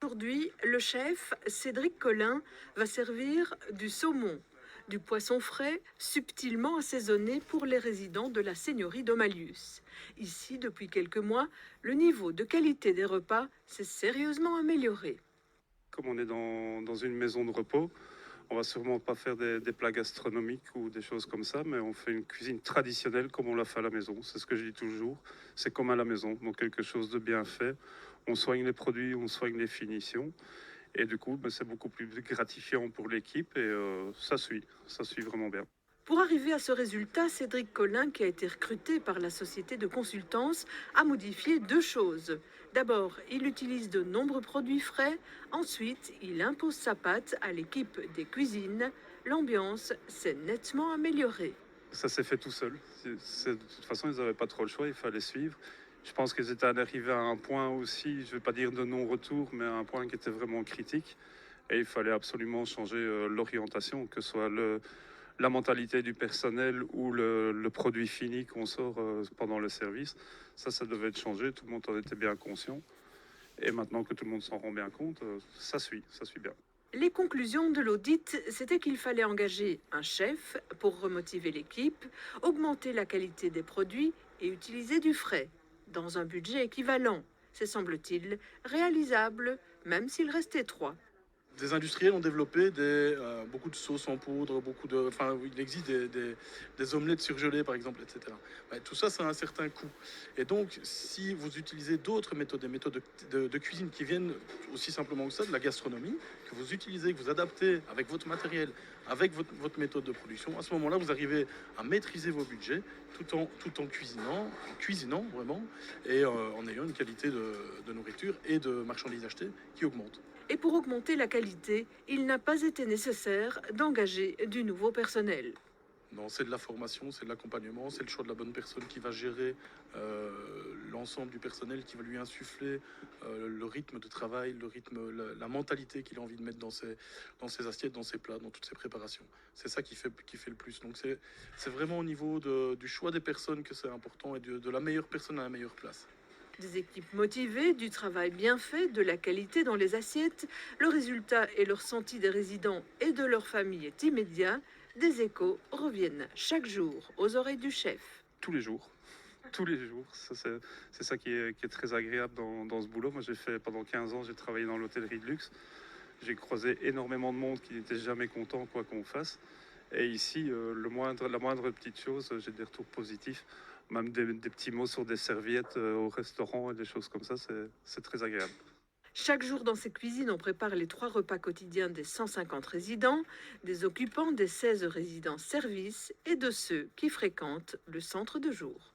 Aujourd'hui, le chef, Cédric Collin, va servir du saumon, du poisson frais subtilement assaisonné pour les résidents de la seigneurie d'Aumalius. Ici, depuis quelques mois, le niveau de qualité des repas s'est sérieusement amélioré. Comme on est dans une maison de repos, on va sûrement pas faire des plats gastronomiques ou des choses comme ça, mais on fait une cuisine traditionnelle comme on l'a fait à la maison. C'est ce que je dis toujours. C'est comme à la maison, donc quelque chose de bien fait. On soigne les produits, on soigne les finitions. Et du coup, c'est beaucoup plus gratifiant pour l'équipe et ça suit vraiment bien. Pour arriver à ce résultat, Cédric Collin, qui a été recruté par la société de consultance, a modifié deux choses. D'abord, il utilise de nombreux produits frais. Ensuite, il impose sa pâte à l'équipe des cuisines. L'ambiance s'est nettement améliorée. Ça s'est fait tout seul. De toute façon, ils n'avaient pas trop le choix, il fallait suivre. Je pense qu'ils étaient arrivés à un point aussi, je ne vais pas dire de non-retour, mais à un point qui était vraiment critique. Et il fallait absolument changer l'orientation, que ce soit la mentalité du personnel ou le produit fini qu'on sort pendant le service. Ça devait être changé, tout le monde en était bien conscient. Et maintenant que tout le monde s'en rend bien compte, ça suit bien. Les conclusions de l'audit, c'était qu'il fallait engager un chef pour remotiver l'équipe, augmenter la qualité des produits et utiliser du frais, dans un budget équivalent. C'est, semble-t-il, réalisable, même s'il reste étroit. Des industriels ont développé beaucoup de sauces en poudre, enfin, il existe des omelettes surgelées, par exemple, etc. Tout ça, ça a un certain coût. Et donc, si vous utilisez d'autres méthodes, des méthodes de cuisine qui viennent aussi simplement que ça, de la gastronomie, que vous utilisez, que vous adaptez avec votre matériel, avec votre méthode de production, à ce moment-là, vous arrivez à maîtriser vos budgets tout en cuisinant vraiment, et en ayant une qualité de nourriture et de marchandises achetées qui augmente. Et pour augmenter la qualité, il n'a pas été nécessaire d'engager du nouveau personnel. Non, c'est de la formation, c'est de l'accompagnement, c'est le choix de la bonne personne qui va gérer l'ensemble du personnel, qui va lui insuffler le rythme de travail, la mentalité qu'il a envie de mettre dans ses assiettes, dans ses plats, dans toutes ses préparations. C'est ça qui fait le plus. Donc c'est vraiment au niveau du choix des personnes que c'est important et de la meilleure personne à la meilleure place. Des équipes motivées, du travail bien fait, de la qualité dans les assiettes, le résultat et le ressenti des résidents et de leur famille est immédiat. Des échos reviennent chaque jour aux oreilles du chef. Tous les jours. Tous les jours. C'est ça qui est très agréable dans ce boulot. Moi, pendant 15 ans, j'ai travaillé dans l'hôtellerie de luxe. J'ai croisé énormément de monde qui n'était jamais content quoi qu'on fasse. Et ici, la moindre petite chose, j'ai des retours positifs. Même des petits mots sur des serviettes au restaurant et des choses comme ça, c'est très agréable. Chaque jour dans ces cuisines, on prépare les 3 repas quotidiens des 150 résidents, des occupants des 16 résidences services et de ceux qui fréquentent le centre de jour.